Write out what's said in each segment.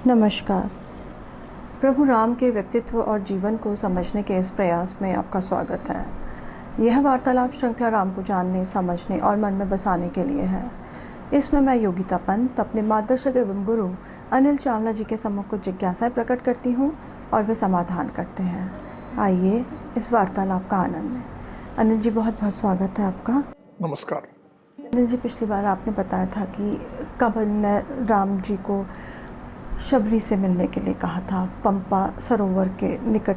नमस्कार। प्रभु राम के व्यक्तित्व और जीवन को समझने के इस प्रयास में आपका स्वागत है। यह वार्तालाप श्रृंखला राम को जानने, समझने और मन में बसाने के लिए है। इसमें मैं योगिता पंत अपने मार्गदर्शक एवं गुरु अनिल चावला जी के सम्मुख कुछ जिज्ञासाएं प्रकट करती हूँ और वे समाधान करते हैं। आइए इस वार्तालाप का आनंद लें। अनिल जी, बहुत बहुत स्वागत है आपका। नमस्कार। अनिल जी, पिछली बार आपने बताया था कि कंवर ने राम जी को शबरी से मिलने के लिए कहा था। पंपा सरोवर के निकट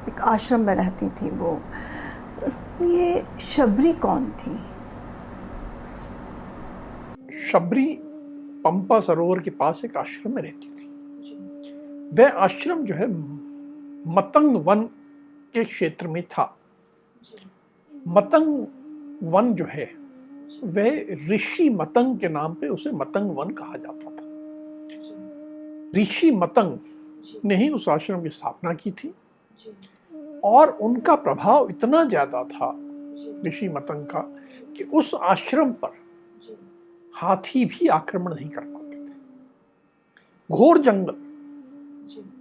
एक आश्रम में रहती थी वो। ये शबरी कौन थी? शबरी पंपा सरोवर के पास एक आश्रम में रहती थी। वह आश्रम जो है मतंग वन के क्षेत्र में था। मतंग वन जो है वह ऋषि मतंग के नाम पे उसे मतंग वन कहा जाता था। ऋषि मतंग ने ही उस आश्रम की स्थापना की थी और उनका प्रभाव इतना ज्यादा था ऋषि मतंग का कि उस आश्रम पर हाथी भी आक्रमण नहीं कर पाते थे। घोर जंगल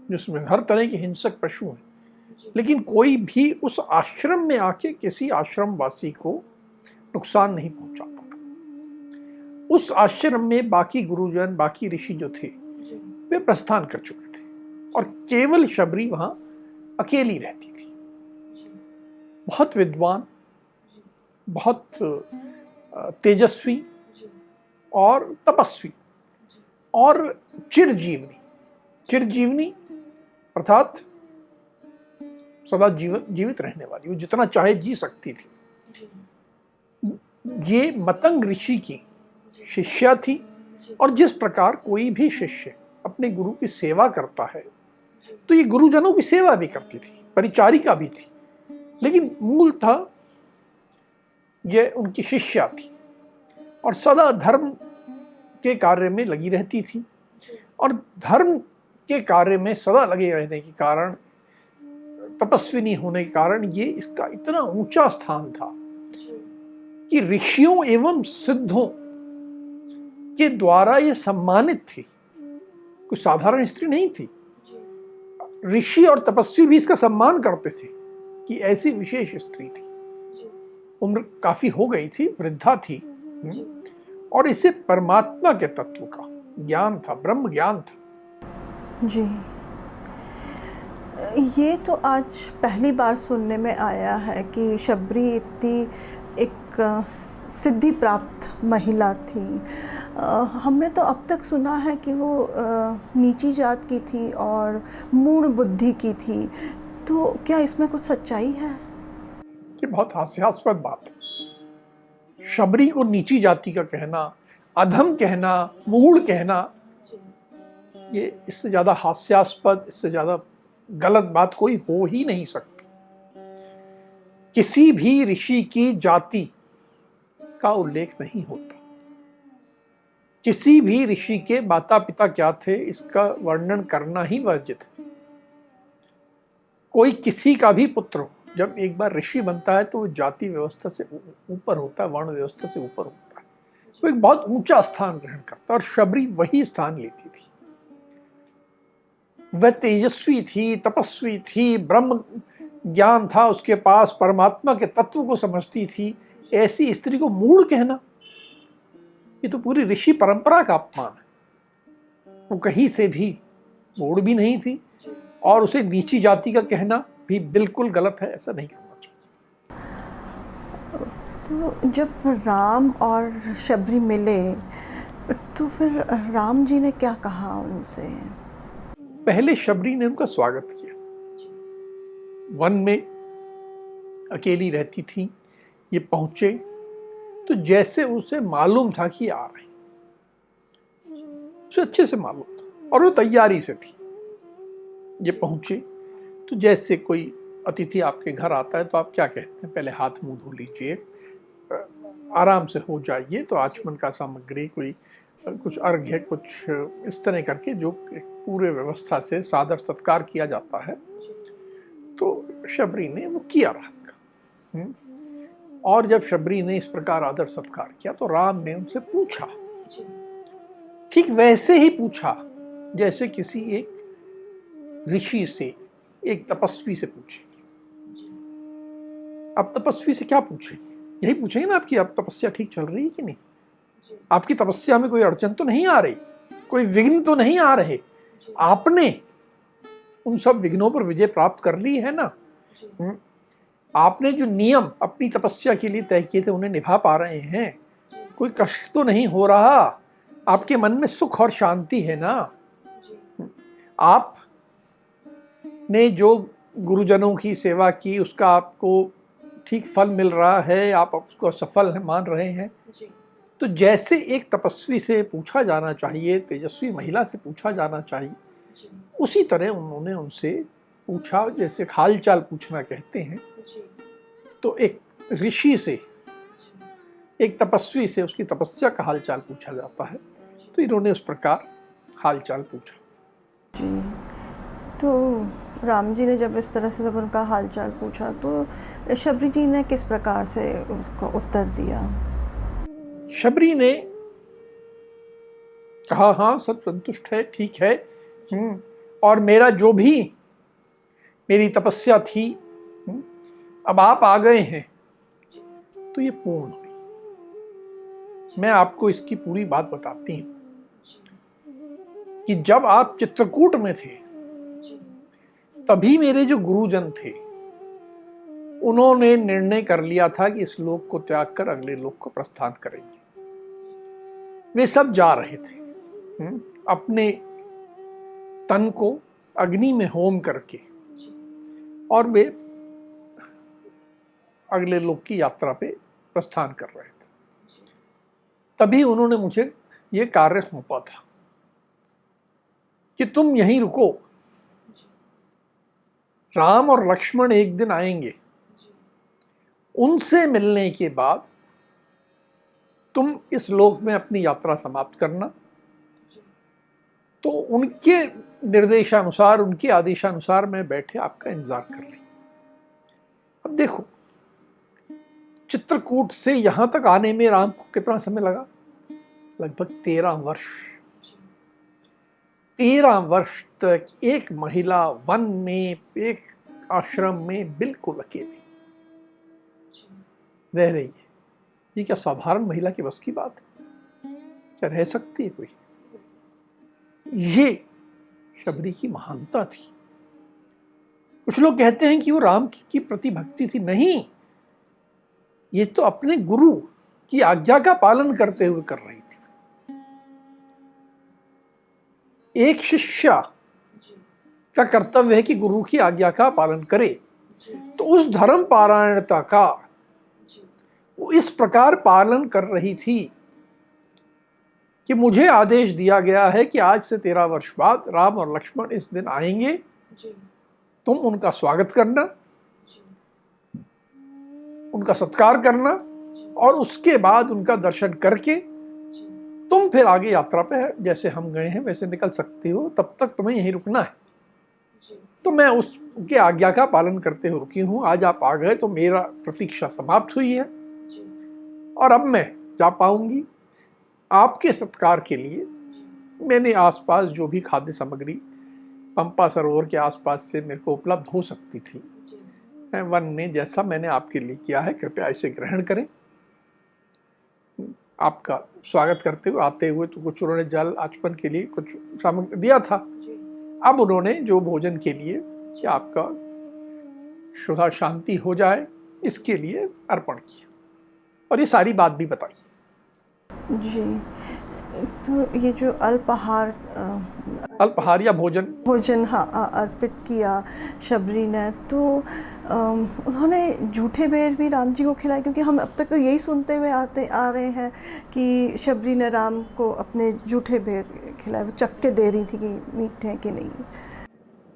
जिसमें हर तरह के हिंसक पशु हैं, लेकिन कोई भी उस आश्रम में आके किसी आश्रम वासी को नुकसान नहीं पहुंचाता था। उस आश्रम में बाकी गुरुजन, बाकी ऋषि जो थे वे प्रस्थान कर चुके थे और केवल शबरी वहां अकेली रहती थी। बहुत विद्वान, बहुत तेजस्वी और तपस्वी और चिरजीवनी अर्थात सदा जीवित रहने वाली, वो जितना चाहे जी सकती थी। ये मतंग ऋषि की शिष्या थी और जिस प्रकार कोई भी शिष्य अपने गुरु की सेवा करता है तो ये गुरुजनों की सेवा भी करती थी, परिचारिका भी थी, लेकिन मूलतः ये उनकी शिष्या थी और सदा धर्म के कार्य में लगी रहती थी। और धर्म के कार्य में सदा लगे रहने के कारण, तपस्विनी होने के कारण ये इसका इतना ऊंचा स्थान था कि ऋषियों एवं सिद्धों के द्वारा ये सम्मानित थी। कोई साधारण स्त्री नहीं थी। ऋषि और तपस्वी भी इसका सम्मान करते थे कि ऐसी विशेष स्त्री थी। उम्र काफी हो गई थी, वृद्धा थी और इसे परमात्मा के तत्व का ज्ञान था, ब्रह्म ज्ञान था। जी, ये तो आज पहली बार सुनने में आया है कि शबरी इतनी एक सिद्धि प्राप्त महिला थी। हमने तो अब तक सुना है कि वो नीची जात की थी और मूढ़ बुद्धि की थी, तो क्या इसमें कुछ सच्चाई है? ये बहुत हास्यास्पद बात है। शबरी को नीची जाति का कहना, अधम कहना, मूढ़ कहना, ये इससे ज्यादा हास्यास्पद, इससे ज्यादा गलत बात कोई हो ही नहीं सकती। किसी भी ऋषि की जाति का उल्लेख नहीं होता। किसी भी ऋषि के माता पिता क्या थे इसका वर्णन करना ही वर्जित है। कोई किसी का भी पुत्र हो, जब एक बार ऋषि बनता है तो वो जाति व्यवस्था से ऊपर होता है, वर्ण व्यवस्था से ऊपर होता है, वो एक बहुत ऊंचा स्थान ग्रहण करता है और शबरी वही स्थान लेती थी। वह तेजस्वी थी, तपस्वी थी, ब्रह्म ज्ञान था उसके पास, परमात्मा के तत्व को समझती थी। ऐसी स्त्री को मूढ़ कहना, ये तो पूरी ऋषि परंपरा का अपमान है। वो कहीं से भी मूढ़ भी नहीं थी और उसे नीची जाति का कहना भी बिल्कुल गलत है, ऐसा नहीं करना चाहिए। तो जब राम और शबरी मिले तो फिर राम जी ने क्या कहा उनसे? पहले शबरी ने उनका स्वागत किया। वन में अकेली रहती थी, ये पहुंचे तो जैसे उसे मालूम था कि आ रहे, उसे अच्छे से मालूम था और वो तैयारी से थी। ये पहुंचे तो जैसे कोई अतिथि आपके घर आता है तो आप क्या कहते हैं, पहले हाथ मुंह धो लीजिए, आराम से हो जाइए, तो आचमन का सामग्री, कोई कुछ अर्घ्य, कुछ इस तरह करके जो पूरे व्यवस्था से सादर सत्कार किया जाता है, तो शबरी ने वो किया रात का। और जब शबरी ने इस प्रकार आदर सत्कार किया तो राम ने उनसे पूछा, ठीक वैसे ही पूछा जैसे किसी एक ऋषि से, एक तपस्वी से पूछेंगे। अब तपस्वी से क्या पूछेंगे? यही पूछेंगे ना, आपकी अब तपस्या ठीक चल रही है कि नहीं, आपकी तपस्या में कोई अड़चन तो नहीं आ रही, कोई विघ्न तो नहीं आ रहे, आपने उन सब विघ्नों पर विजय प्राप्त कर ली है ना, आपने जो नियम अपनी तपस्या के लिए तय किए थे उन्हें निभा पा रहे हैं, कोई कष्ट तो नहीं हो रहा, आपके मन में सुख और शांति है ना, आप ने जो गुरुजनों की सेवा की उसका आपको ठीक फल मिल रहा है, आप उसको सफल मान रहे हैं। तो जैसे एक तपस्वी से पूछा जाना चाहिए, तेजस्वी महिला से पूछा जाना चाहिए, उसी तरह उन्होंने उनसे पूछा, जैसे हाल चाल पूछना कहते हैं। तो एक ऋषि से, एक तपस्वी से उसकी तपस्या का हाल चाल पूछा जाता है, तो इन्होंने उस प्रकार हाल चाल पूछा। जी, तो राम जी ने जब इस तरह से जब उनका हाल चाल पूछा तो शबरी जी ने किस प्रकार से उसको उत्तर दिया? शबरी ने कहा, हाँ सब संतुष्ट है, ठीक है, और मेरा जो भी मेरी तपस्या थी, अब आप आ गए हैं तो ये पूर्ण हुई। मैं आपको इसकी पूरी बात बताती हूं कि जब आप चित्रकूट में थे तभी मेरे जो गुरुजन थे उन्होंने निर्णय कर लिया था कि इस लोक को त्याग कर अगले लोक को प्रस्थान करेंगे। वे सब जा रहे थे अपने तन को अग्नि में होम करके, और वे अगले लोक की यात्रा पे प्रस्थान कर रहे थे। तभी उन्होंने मुझे ये कार्य सौंपा था कि तुम यहीं रुको, राम और लक्ष्मण एक दिन आएंगे, उनसे मिलने के बाद तुम इस लोक में अपनी यात्रा समाप्त करना। तो उनके निर्देशानुसार, उनके आदेशानुसार मैं बैठे आपका इंतजार कर रही। अब देखो, चित्रकूट से यहां तक आने में राम को कितना समय लगा? लगभग 13 वर्ष। 13 वर्ष तक एक महिला वन में, एक आश्रम में बिल्कुल अकेली रह रही है। ये क्या साधारण महिला की बस की बात है? क्या रह सकती है कोई? ये शबरी की महानता थी। कुछ लोग कहते हैं कि वो राम की प्रति भक्ति थी, नहीं, ये तो अपने गुरु की आज्ञा का पालन करते हुए कर रही थी। एक शिष्य का कर्तव्य है कि गुरु की आज्ञा का पालन करे, तो उस धर्म पारायणता का वो इस प्रकार पालन कर रही थी कि मुझे आदेश दिया गया है कि आज से 13 वर्ष बाद राम और लक्ष्मण इस दिन आएंगे, तुम उनका स्वागत करना, उनका सत्कार करना, और उसके बाद उनका दर्शन करके तुम फिर आगे यात्रा पे जैसे हम गए हैं वैसे निकल सकती हो, तब तक तुम्हें यहीं रुकना है। तो मैं उसके आज्ञा का पालन करते हुए रुकी हूं। आज आप आ गए तो मेरा प्रतीक्षा समाप्त हुई है और अब मैं जा पाऊंगी। आपके सत्कार के लिए मैंने आसपास जो भी खाद्य सामग्री पंपा सरोवर के आसपास से मेरे को उपलब्ध हो सकती थी, मैं वन में जैसा मैंने आपके लिए किया है, कृपया इसे ग्रहण करें। आपका स्वागत करते हुए आते हुए तो कुछ उन्होंने जल आचमन के लिए कुछ सामग्री दिया था। अब उन्होंने जो भोजन के लिए कि आपका शुद्ध शांति हो जाए इसके लिए अर्पण किया, और ये सारी बात भी बताई। जी, तो ये जो अल्पाहार या भोजन हाँ अर्पित किया शबरी ने, तो उन्होंने जूठे बेर भी राम जी को खिलाए, क्योंकि हम अब तक तो यही सुनते हुए आ रहे हैं कि शबरी ने राम को अपने जूठे बेर खिलाए, वो चख के दे रही थी कि मीठे हैं कि नहीं।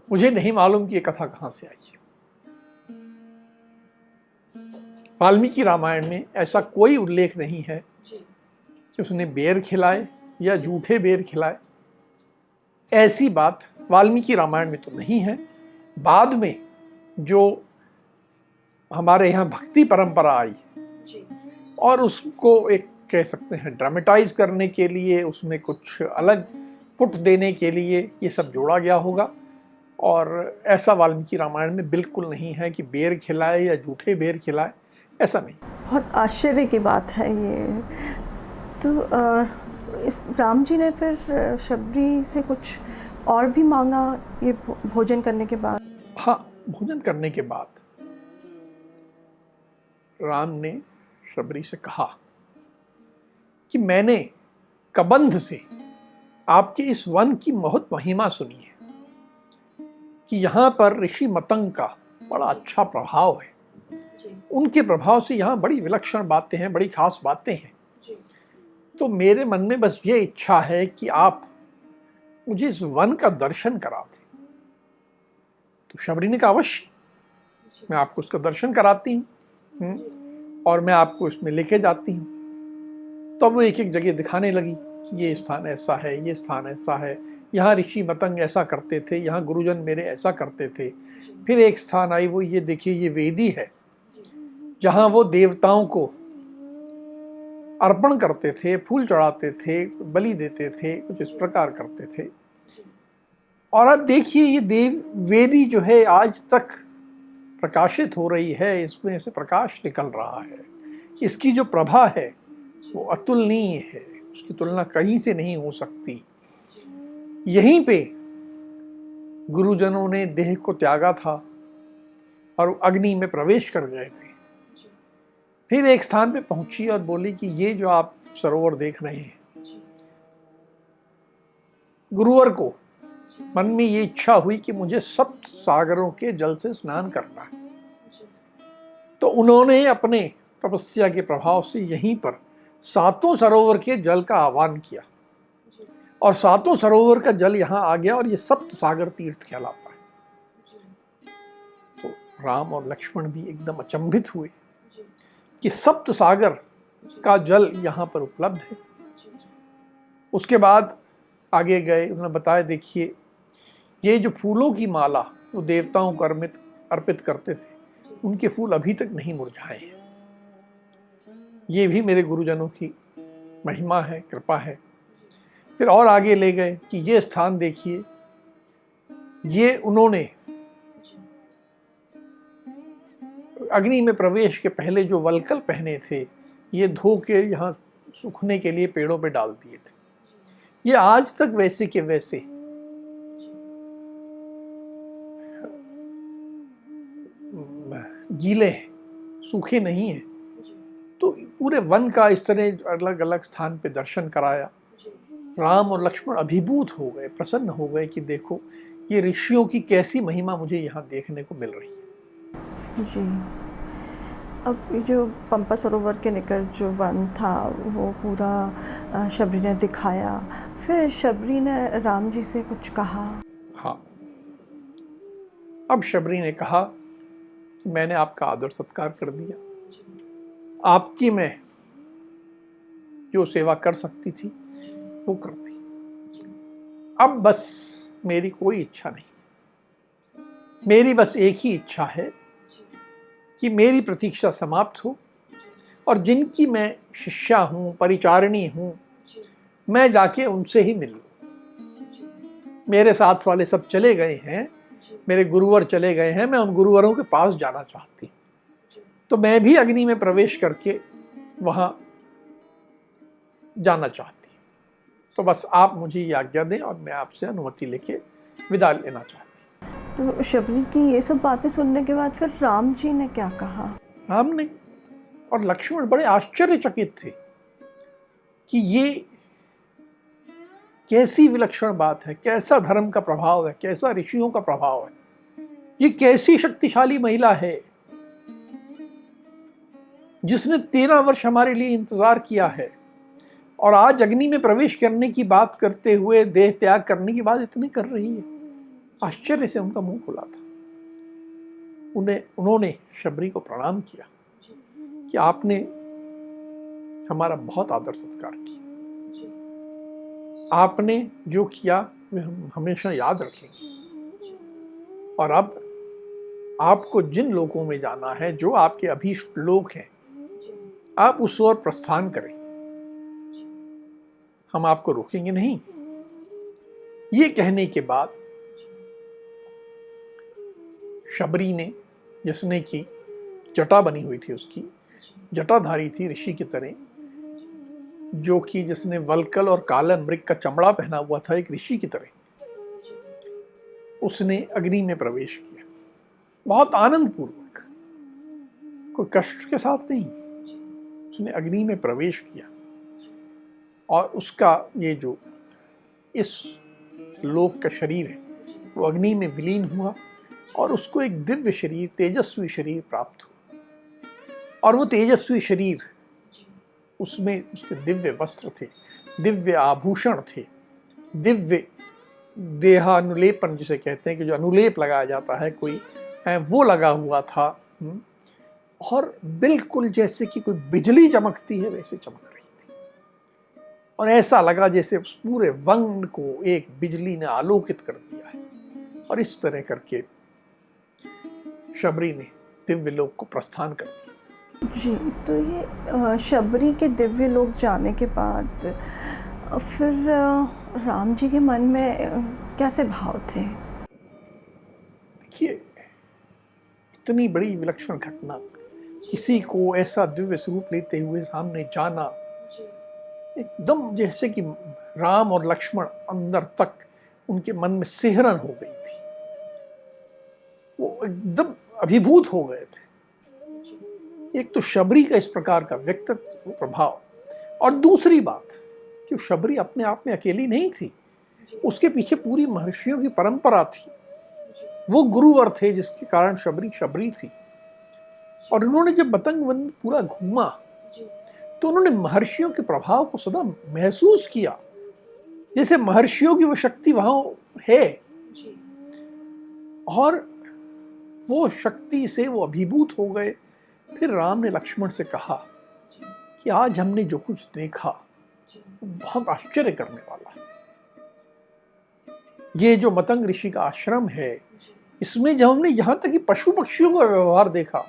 मुझे नहीं मालूम कि ये कथा कहाँ से आई है। वाल्मीकि रामायण में ऐसा कोई उल्लेख नहीं है कि उसने बेर खिलाए या जूठे बेर खिलाए। ऐसी बात वाल्मीकि रामायण में तो नहीं है। बाद में जो हमारे यहाँ भक्ति परंपरा आई और उसको एक कह सकते हैं ड्रामेटाइज करने के लिए, उसमें कुछ अलग पुट देने के लिए ये सब जोड़ा गया होगा। और ऐसा वाल्मीकि रामायण में बिल्कुल नहीं है कि बेर खिलाए या झूठे बेर खिलाए, ऐसा नहीं। बहुत आश्चर्य की बात है ये। तो इस राम जी ने फिर शबरी से कुछ और भी मांगा ये भोजन करने के बाद? हाँ, भोजन करने के बाद राम ने शबरी से कहा कि मैंने कबंध से आपके इस वन की बहुत महिमा सुनी है कि यहाँ पर ऋषि मतंग का बड़ा अच्छा प्रभाव है। उनके प्रभाव से यहाँ बड़ी विलक्षण बातें हैं, बड़ी खास बातें हैं। तो मेरे मन में बस ये इच्छा है कि आप मुझे इस वन का दर्शन करा दें। तो शबरी ने कहा अवश्य, मैं आपको उसका दर्शन कराती हूँ और मैं आपको इसमें लेके जाती हूँ। तो वो एक एक जगह दिखाने लगी कि ये स्थान ऐसा है, ये स्थान ऐसा है, यहाँ ऋषि मतंग ऐसा करते थे, यहाँ गुरुजन मेरे ऐसा करते थे। फिर एक स्थान आई, वो ये देखिए ये वेदी है जहाँ वो देवताओं को अर्पण करते थे, फूल चढ़ाते थे, बलि देते थे, कुछ इस प्रकार करते थे। और अब देखिए ये देव वेदी जो है आज तक प्रकाशित हो रही है, इसमें से प्रकाश निकल रहा है। इसकी जो प्रभा है वो अतुलनीय है, उसकी तुलना कहीं से नहीं हो सकती। यहीं पे गुरुजनों ने देह को त्यागा था और अग्नि में प्रवेश कर गए थे। फिर एक स्थान पे पहुंची और बोली कि ये जो आप सरोवर देख रहे हैं, गुरुवर को मन में ये इच्छा हुई कि मुझे सप्त सागरों के जल से स्नान करना है। तो उन्होंने अपने तपस्या के प्रभाव से यहीं पर सातों सरोवर के जल का आह्वान किया और सातों सरोवर का जल यहाँ आ गया और ये सप्त सागर तीर्थ कहलाता है। तो राम और लक्ष्मण भी एकदम अचंभित हुए कि सप्त सागर का जल यहाँ पर उपलब्ध है। उसके बाद आगे गए, उन्होंने बताया देखिए ये जो फूलों की माला वो देवताओं को अर्पित करते थे, उनके फूल अभी तक नहीं मुरझाए हैं। ये भी मेरे गुरुजनों की महिमा है, कृपा है। फिर और आगे ले गए कि ये स्थान देखिए, ये उन्होंने अग्नि में प्रवेश के पहले जो वल्कल पहने थे ये धो के यहाँ सूखने के लिए पेड़ों पे डाल दिए थे। ये आज तक वैसे के वैसे गीले हैं, सूखे नहीं हैं। तो पूरे वन का इस तरह अलग अलग स्थान पे दर्शन कराया। राम और लक्ष्मण अभिभूत हो गए, प्रसन्न हो गए कि देखो ये ऋषियों की कैसी महिमा मुझे यहाँ देखने को मिल रही है। जी, अब जो पंपा सरोवर के निकट जो वन था वो पूरा शबरी ने दिखाया। फिर शबरी ने राम जी से कुछ कहा? हाँ, अब शबरी ने कहा कि मैंने आपका आदर सत्कार कर दिया, आपकी मैं जो सेवा कर सकती थी वो कर दी। अब बस मेरी कोई इच्छा नहीं, मेरी बस एक ही इच्छा है कि मेरी प्रतीक्षा समाप्त हो और जिनकी मैं शिष्या हूँ, परिचारिणी हूँ, मैं जाके उनसे ही मिल लूँ। मेरे साथ वाले सब चले गए हैं, मेरे गुरुवर चले गए हैं, मैं उन गुरुवरों के पास जाना चाहती हूँ। तो मैं भी अग्नि में प्रवेश करके वहाँ जाना चाहती हूँ। तो बस आप मुझे ये आज्ञा दें और मैं आपसे अनुमति लेके विदा लेना चाहती हूँ। तो शबरी की ये सब बातें सुनने के बाद फिर राम जी ने क्या कहा? राम ने और लक्ष्मण बड़े आश्चर्यचकित थे कि ये कैसी विलक्षण बात है, कैसा धर्म का प्रभाव है, कैसा ऋषियों का प्रभाव है, ये कैसी शक्तिशाली महिला है जिसने 13 वर्ष हमारे लिए इंतजार किया है और आज अग्नि में प्रवेश करने की बात करते हुए, देह त्याग करने की बात इतनी कर रही है। आश्चर्य से उनका मुंह खुला था। उन्होंने शबरी को प्रणाम किया कि आपने हमारा बहुत आदर सत्कार किया, आपने जो किया वे हम हमेशा याद रखेंगे। और अब आपको जिन लोकों में जाना है, जो आपके अभीष्ट लोक हैं, आप उस ओर प्रस्थान करें, हम आपको रोकेंगे नहीं। ये कहने के बाद शबरी ने, जिसने की जटा बनी हुई थी, उसकी जटाधारी थी ऋषि की तरह, जो कि जिसने वल्कल और काला मृग का चमड़ा पहना हुआ था एक ऋषि की तरह, उसने अग्नि में प्रवेश किया, बहुत आनंद पूर्वक, कोई कष्ट के साथ नहीं। उसने अग्नि में प्रवेश किया और उसका ये जो इस लोक का शरीर है वो अग्नि में विलीन हुआ और उसको एक दिव्य शरीर, तेजस्वी शरीर प्राप्त हुआ। और वो तेजस्वी शरीर, उसमें उसके दिव्य वस्त्र थे, दिव्य आभूषण थे, दिव्य देहानुलेपन जिसे कहते हैं कि जो अनुलेप लगाया जाता है कोई, वो लगा हुआ था। और बिल्कुल जैसे कि कोई बिजली चमकती है वैसे चमक रही थी, और ऐसा लगा जैसे उस पूरे वन को एक बिजली ने आलोकित कर दिया है। और इस तरह करके शबरी ने दिव्य लोक को प्रस्थान कर दिया। जी, तो ये शबरी के दिव्य लोक जाने के बाद फिर राम जी के मन में कैसे भाव थे? देखिए, इतनी बड़ी विलक्षण घटना, किसी को ऐसा दिव्य स्वरूप लेते हुए सामने जाना, एकदम जैसे कि राम और लक्ष्मण अंदर तक उनके मन में सिहरन हो गई थी, वो एकदम अभिभूत हो गए थे। एक तो शबरी का इस प्रकार का व्यक्तित्व प्रभाव, और दूसरी बात कि शबरी अपने आप में अकेली नहीं थी, उसके पीछे पूरी महर्षियों की परंपरा थी। वो गुरुवर थे जिसके कारण शबरी शबरी थी। और उन्होंने जब मतंग वन पूरा घूमा तो उन्होंने महर्षियों के प्रभाव को सदा महसूस किया, जैसे महर्षियों की वो शक्ति वहां है। और वो शक्ति से वो अभिभूत हो गए। फिर राम ने लक्ष्मण से कहा कि आज हमने जो कुछ देखा बहुत आश्चर्य करने वाला है। ये जो मतंग ऋषि का आश्रम है, इसमें जब हमने यहां तक कि पशु पक्षियों का व्यवहार देखा,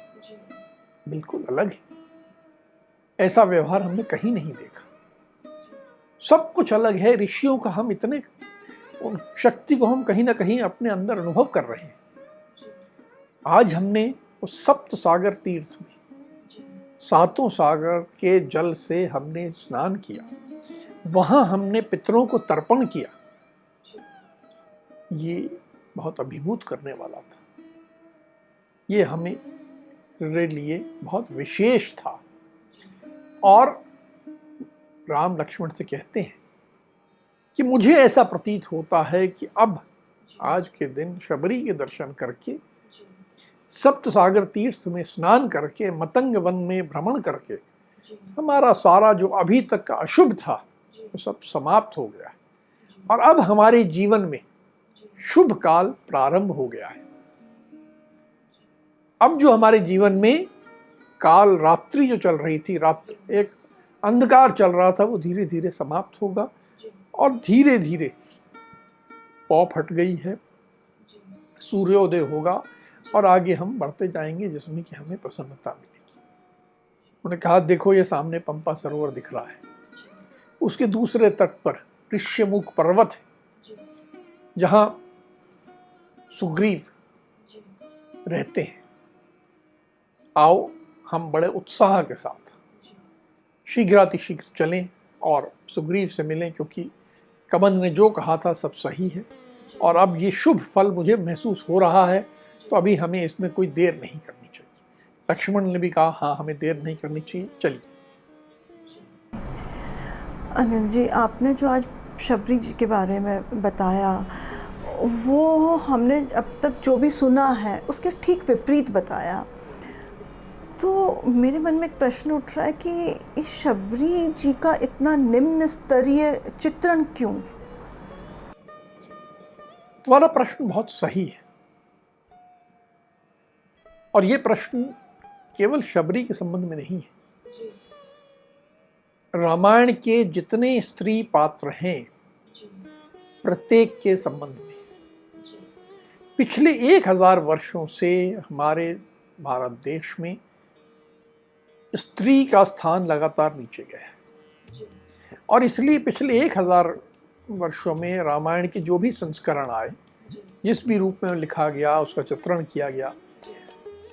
बिल्कुल अलग है। ऐसा व्यवहार हमने कहीं नहीं देखा, सब कुछ अलग है। ऋषियों का हम इतने शक्ति को हम कहीं ना कहीं अपने अंदर अनुभव कर रहे हैं। आज हमने उस सप्त सागर तीर्थ में, सातों सागर के जल से हमने स्नान किया, वहां हमने पितरों को तर्पण किया। ये बहुत अभिभूत करने वाला था, ये हमें लिए बहुत विशेष था। और राम लक्ष्मण से कहते हैं कि मुझे ऐसा प्रतीत होता है कि अब आज के दिन शबरी के दर्शन करके, सप्त सागर तीर्थ में स्नान करके, मतंग वन में भ्रमण करके, हमारा सारा जो अभी तक का अशुभ था वो सब समाप्त हो गया है। और अब हमारे जीवन में शुभ काल प्रारंभ हो गया है। अब जो हमारे जीवन में काल रात्रि जो चल रही थी, रात्रि एक अंधकार चल रहा था, वो धीरे धीरे समाप्त होगा और धीरे धीरे पौ फट गई है, सूर्योदय होगा और आगे हम बढ़ते जाएंगे जिसमें कि हमें प्रसन्नता मिलेगी। उन्होंने कहा, देखो ये सामने पंपा सरोवर दिख रहा है, उसके दूसरे तट पर ऋष्यमुख पर्वत है जहां सुग्रीव रहते हैं। आओ हम बड़े उत्साह के साथ शीघ्रातिशीघ्र चलें और सुग्रीव से मिलें, क्योंकि कबंध ने जो कहा था सब सही है और अब ये शुभ फल मुझे महसूस हो रहा है, तो अभी हमें इसमें कोई देर नहीं करनी चाहिए। लक्ष्मण ने भी कहा, हाँ हमें देर नहीं करनी चाहिए, चलिए। अनिल जी, आपने जो आज शबरी जी के बारे में बताया, वो हमने अब तक जो भी सुना है उसके ठीक विपरीत बताया। तो मेरे मन में एक प्रश्न उठ रहा है कि इस शबरी जी का इतना निम्न स्तरीय चित्रण क्यों? तुम्हारा प्रश्न बहुत सही है, और ये प्रश्न केवल शबरी के संबंध में नहीं है। रामायण के जितने स्त्री पात्र हैं, प्रत्येक के संबंध में पिछले 1000 वर्षों से हमारे भारत देश में स्त्री का स्थान लगातार नीचे गया है। और इसलिए पिछले 1000 वर्षों में रामायण के जो भी संस्करण आए, जिस भी रूप में लिखा गया, उसका चित्रण किया गया,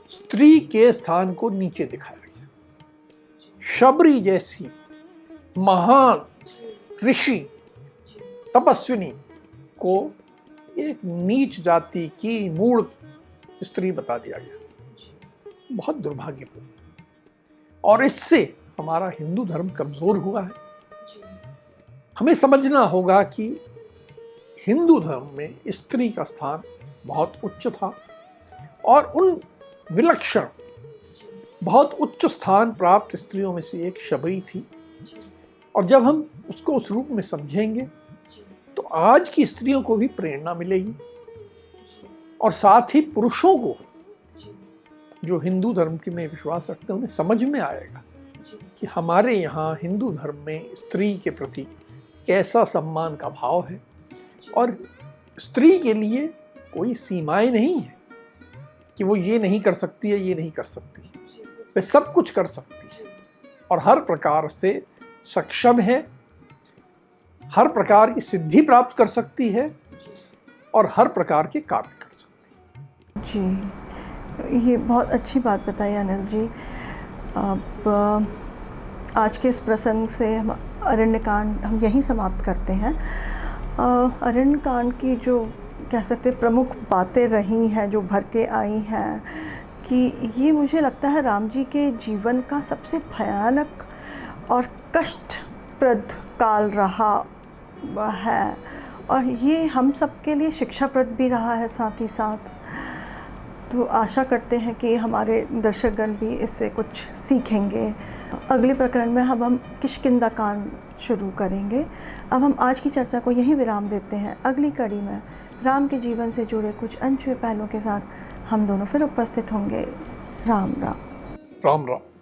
स्त्री के स्थान को नीचे दिखाया गया। शबरी जैसी महान ऋषि तपस्विनी को एक नीच जाति की मूढ़ स्त्री बता दिया गया। बहुत दुर्भाग्यपूर्ण। और इससे हमारा हिंदू धर्म कमजोर हुआ है। हमें समझना होगा कि हिंदू धर्म में स्त्री का स्थान बहुत उच्च था और उन विलक्षण बहुत उच्च स्थान प्राप्त स्त्रियों में से एक शबरी थी। और जब हम उसको उस रूप में समझेंगे तो आज की स्त्रियों को भी प्रेरणा मिलेगी और साथ ही पुरुषों को जो हिंदू धर्म के में विश्वास रखते हैं उन्हें समझ में आएगा कि हमारे यहाँ हिंदू धर्म में स्त्री के प्रति कैसा सम्मान का भाव है और स्त्री के लिए कोई सीमाएं नहीं है कि वो ये नहीं कर सकती है, ये नहीं कर सकती है। वे सब कुछ कर सकती है और हर प्रकार से सक्षम है, हर प्रकार की सिद्धि प्राप्त कर सकती है और हर प्रकार के कार्य कर सकती है। जी, ये बहुत अच्छी बात बताई अनिल जी। अब आज के इस प्रसंग से हम अरण्यकांड हम यहीं समाप्त करते हैं। अरण्यकांड की जो कह सकते प्रमुख बातें रही हैं, जो भर के आई हैं, कि ये मुझे लगता है राम जी के जीवन का सबसे भयानक और कष्टप्रद काल रहा है और ये हम सब के लिए शिक्षाप्रद भी रहा है साथ ही साथ। तो आशा करते हैं कि हमारे दर्शकगण भी इससे कुछ सीखेंगे। अगले प्रकरण में हम किष्किंधा कांड शुरू करेंगे। अब हम आज की चर्चा को यहीं विराम देते हैं। अगली कड़ी में राम के जीवन से जुड़े कुछ अनछुए पहलुओं के साथ हम दोनों फिर उपस्थित होंगे। राम राम। राम राम।